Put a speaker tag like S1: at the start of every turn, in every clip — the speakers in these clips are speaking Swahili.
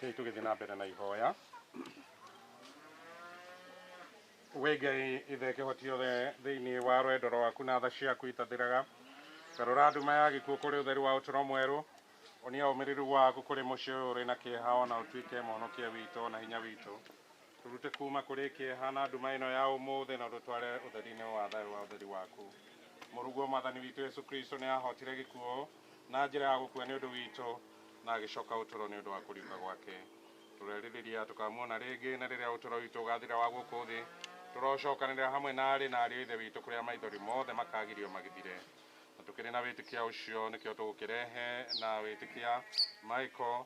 S1: Rekei tũgĩthiĩ na mbere na ihoya. Wĩ Ngai ithe kĩhoti othe thĩinĩ wa rwendo rwaku na tha ciaku itathiraga. Garũra nduma ya gĩkuũ kũrĩ ũtheri wa ũtũro mwerũ. Onia ũmĩrĩru waku kũrĩ mũciĩ ũyũ ũrĩ na kĩeha ona ũtuĩke mũhonokia witũ na hinya witũ. Tũrute kuma kũrĩ kĩeha na nduma ĩno ya ũmũthĩ na tũtware ũtheri-inĩ wa thayũ wa ũtheri waku. Mũrungu Mwathani witũ Yesu Kristo nĩ ahotire gĩkuũ na njĩra ya gũkua nĩ ũndũ witũ na agĩcoka ũtũro nĩ ũndũ wa kũriũka gwake. Tũrerirĩria tũkamuona rĩngĩ na rĩrĩa ũtũro witũ ũgathira wa gũkũ thĩ. Tũrocokanĩrĩra hamwe na ariũ ithe witũ kũrĩa maithori mothe makagirio magĩthire. Na tũkĩrĩ na wĩtĩkia ũcio nĩkĩo tũgũkĩrehe na wĩtĩkia Michael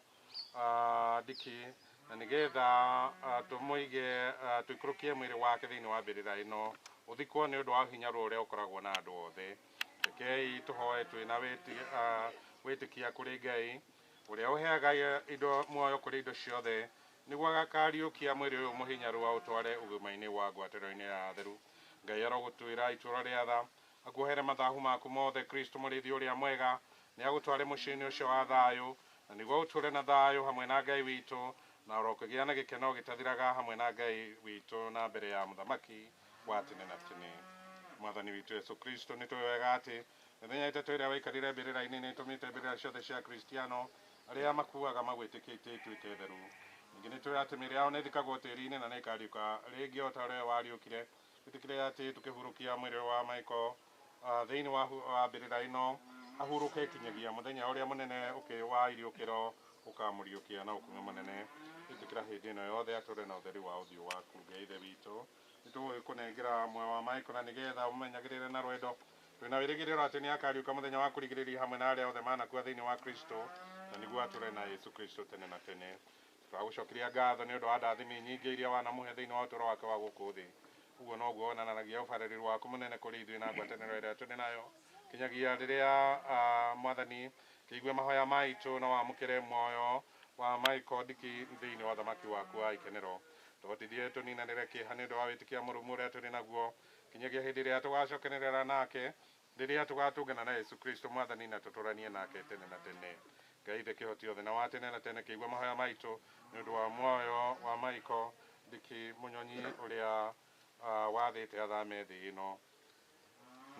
S1: Diki na nĩgetha tũmũige tũikũrũkie mwĩrĩ wake thĩinĩ wa mbĩrĩra ĩno. Guthikwo nĩ ũndũ wa hinya ũrĩa ũkoragwo na andũ othe. Rekei tũhoe twĩna wĩtĩkia kũrĩ Ngai ũrĩa ũheaga indo muoyo kũrĩ indo ciothe nĩguo agakariũkia mwĩrĩ ũyũ mũhinyaru wa ũtware ũgima-inĩ wa ngwatanĩro-inĩ ya theru. Ngai arogũtwĩra itũũra rĩa tha akuohere mathahu maku mothe. Kristo mũrĩithi ũrĩa mwega nĩ agũtware mũciĩ-inĩ ũcio wa thayũ na nĩguo ũtũũre na thayũ hamwe na Ngai witũ na ũrokũgĩa na gĩkeno gĩtathiraga hamwe na Ngai witũ na mbere ya mũthamaki wa tene na tene. Mwathani witũ Yesu Kristo nĩ tũĩ wega atĩ mĩthenya ĩtatũ ĩrĩa waikarire mbĩrĩra-inĩ nĩ ĩtũmĩte mbĩrĩra ciothe cia Kristiano arĩa makuaga magwĩtĩkĩtie ituĩke theru. Ningĩ nĩ tũĩ atĩ mĩĩrĩ yao nĩ ĩthikagwo tĩri-inĩ na nĩ ĩkariũka rĩngĩ o ta ũrĩa wariũkire. Twĩtĩkĩre atĩ tũkĩhurũkia mwĩrĩ wa Michael thĩinĩ wa mbĩrĩra ĩno ahurũke kinyagia mũthenya ũrĩa mũnene wa iriũkĩro ũkamũriũkia na ũkumia mũnene. Twĩtĩkĩra hĩndĩ ĩno yothe atũũre na ũtheri wa ũthiũ waku. Ngai ithe witũ nĩ tũgũkũnengera muoyo wa Michael na nĩgetha ũmenyagĩrĩre na rwendo. Twĩna wĩrĩgĩrĩro atĩ nĩ akariũka mũthenya wa kũrigĩrĩria hamwe na arĩa othe manakua thĩinĩ wa Kristo na nĩguo atũũre na Yesu Kristo tene na tene. Tũragũcokeria ngatho nĩ ũndũ wa ndathimi nyingĩ iria wanamũhe thĩinĩ wa ũtũũro wake wa gũkũ thĩ. Ũguo noguo wonanagia ũbarĩrĩri waku mũnene kũrĩ ithuĩ na ngwatanĩro ĩrĩa tũrĩ nayo kinyagia rĩrĩa Mwathani kĩigue mahoya maitũ na wamũkĩre muoyo wa Michael Diki thĩinĩ wa ũthamaki waku wa ikenero. Tũhotithie tũninanĩre kĩeha nĩ ũndũ wa wĩtĩkia mũrũmu ũrĩa tũrĩ naguo kinyagia hĩndĩ ĩrĩa tũgacokanĩrĩra nake rĩrĩa tũgatũngana na Yesu Kristo Mwathani na tũtũranie nake tene na tene. Ngai ithe kĩhoti othe na wa tene na tene kĩigue mahoya maitũ nĩ ũndũ wa muoyo wa Michael Diki Munyonyi ũrĩa wathĩte athame thĩ ĩno.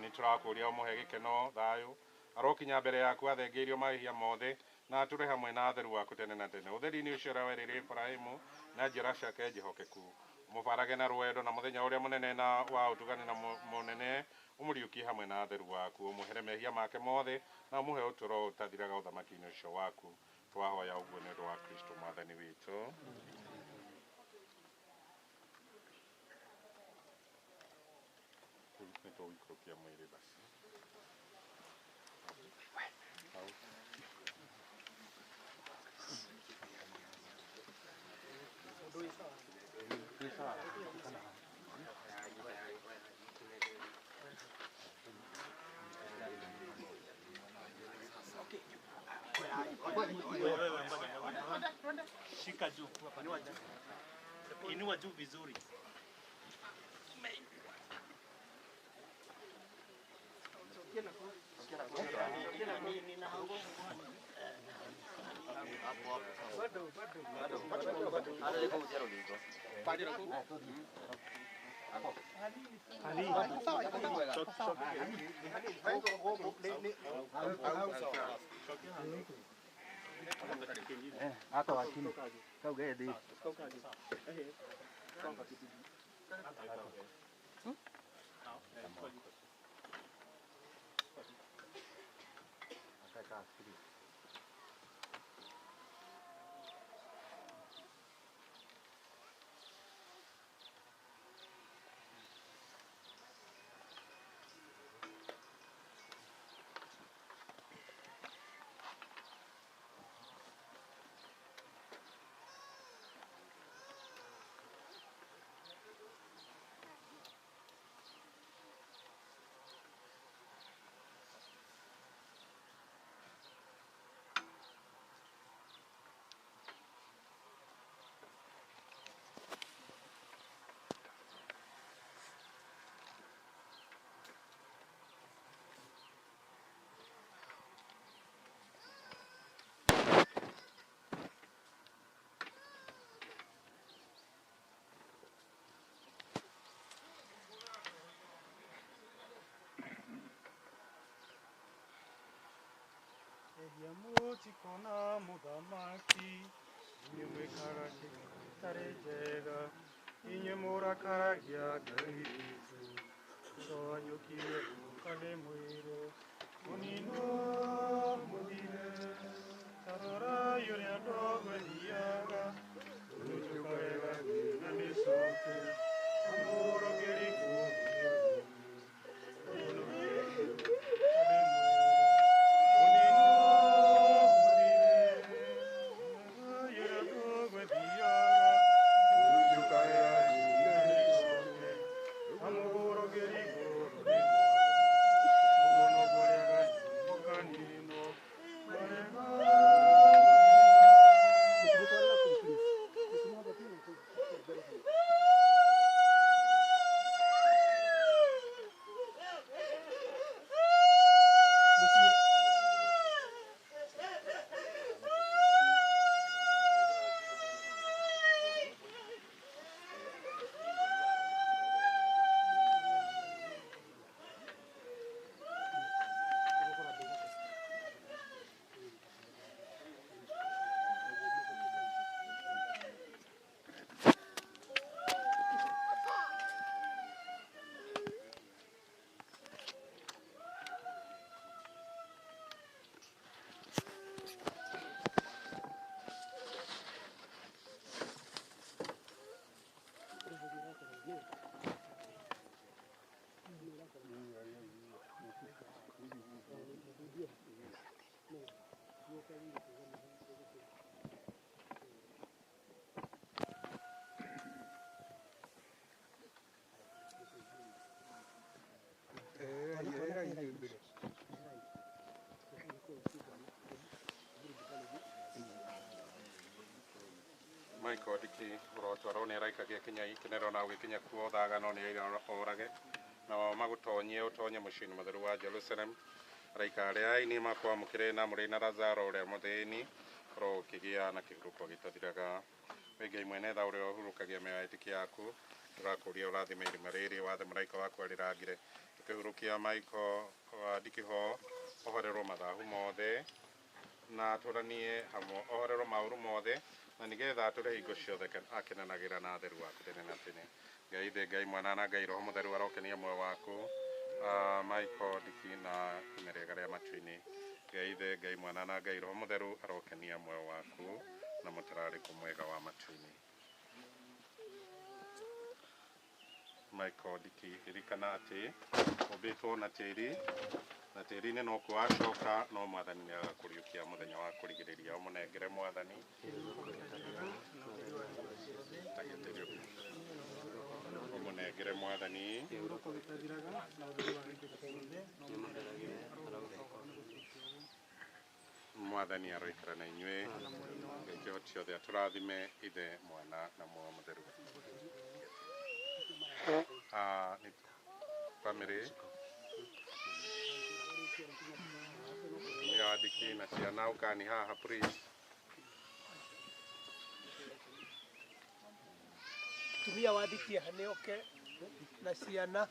S1: Nĩ tũrakũria ũmũhe gĩkeno thayũ arokinya mbere yaku athengeirio mahĩtia mothe na atũre hamwe na theru waku tene na tene. Ũtheri-inĩ ũcio ũrĩa werĩire Ibrahimu na njĩra ciake njehokeku ũmũbarage na rwendo na mũthenya ũrĩa mũnene na wa ũtugani na mũnene ũmũriũkie hamwe na theru waku. Ũmũhere mehia make mothe na ũmũhe ũtũro ũtathiraga ũthamaki-inĩ ũcio waku. Twahoya ũguo nĩ ũndũ wa Kristo Mwathani witũ. Nĩ tũgũikũrũkia mwĩrĩ basi.
S2: Shika juu. Inua juu vizuri.
S3: Atau akin kau gaya di.
S2: Kona mudamaki, inyumwe karage tarejega, inyumura karagya garizu, soanyukire kale mwire, munino mudire, tarora yuri adogo diaga, unuchukarega nanisoke, amuro geriku,
S1: Maìthorì rotwaro nä araikagia kinya ikenero na gäkinya kuo thagano nä orage no magutonyie utonye muciini mutheru wa Jerusalem araika aria aini makwamukire na muri na Lazaro uria muthini ro kigia na kihuruko gitathiraga wengai mwene tha uria uhurukagia meya etiki yaku turakuria urathime irima riri wathe maraika waku arirangire tukihurukia maiko ndikiho ohorerwo mathahu mothe na turanie hamwe ohorerwo mauru mothe na nigetha tũre hingo ciothe akenanagira na theru waku tene na tene ngai ithe ngai mwana na ngai roho mutheru arokenia moyo waku Maìthorì na imerega ria matu-ini ngai ithe ngai mwana na ngai roho mutheru arokenia moyo waku na mutarariko mwega wa matu-ini Maìthorì ririkana ati ubitwo na Teri na Terini no kwacoka no mwathani ni agakuriukia muthenya wa kurigiriria umunengere mwathani umunengere mwathani mwathani aroikara na inyue ngai ciothe aturathime ithe mwana na muoyo mutheru family Mwandiki na ciana ukani haha please
S4: tumia wandiki haneoke na ciana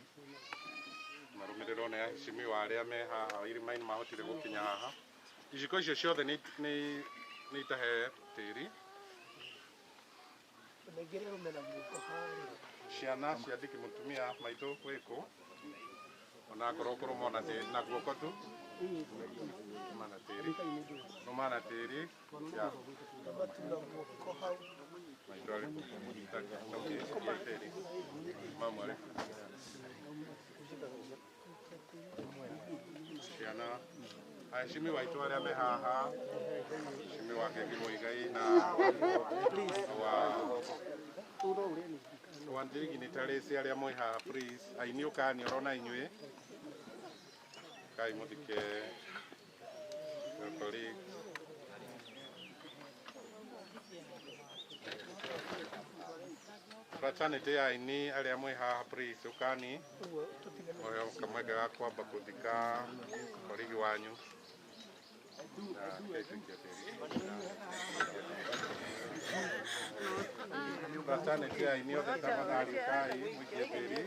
S1: marumiriro na heshimiwa aria me haha irimaini mahotire gukinya haha iciko icio ciothe ni itahe Teri
S4: negere umena muko hari
S1: ciana ciandiki mutumia maitũ wiko ona ngorokoro mona na guoko tu mana Teri no mana Teri ya
S4: batula muko hau
S1: Maìthorì Teri mama ciana aheshimiwa itu aria me haha heshimiwa Ngegi Muigai na wandirigi ni tarisi aria moi haha please aini ukani orona inyue kai muthike Maìthorì fraternity aini aria moi haha please ukani moyo kamwega ga kwamba kuthika korigi wanyu fraternity aini othe tafadhali kai mwikie Teri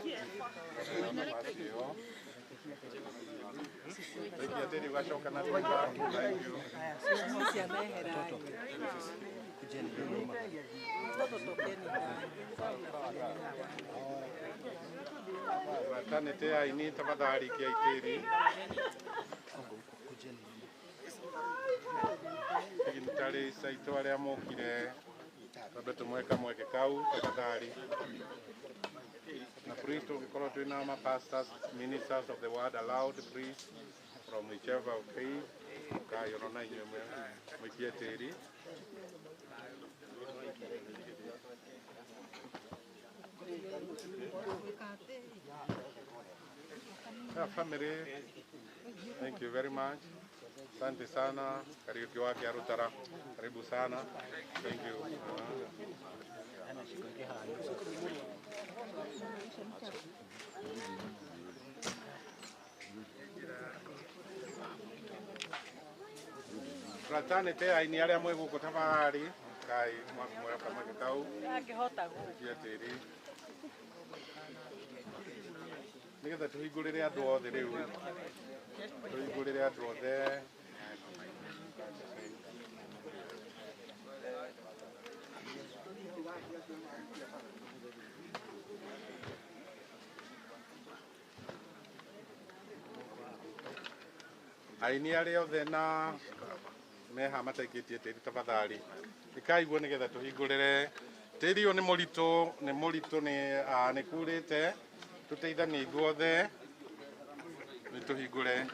S1: Thank you, Teri, ugacoka na thutha. Thank you. Matanete aini tafadhali kia Teri. Tari saito aria mokire tondu tumweka mweke kau tafadhali. Na priest ugikorwo twina ma pastors, ministers of the word allowed priest from whichever faith kayonona inywe mwikie Teri. Family, thank you very much. Asante sana. Kariuki wake Arutara. Karibu sana. Thank you. Ratane te aini aria mwegu kutafari kai mwaka mwakitau.
S5: Angihota gu.
S1: Teri. Nigetha tuhingurire andu othe riu. Tuhingurire andu othe. Aini aria othe na meha mataikitie Teri tafadhali. Ikaiguo nigetha tuhingurire. Teri ni muritu ni kurite. Tuteithanie ithuothe. Ni tuhingure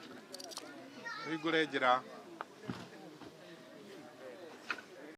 S1: njira.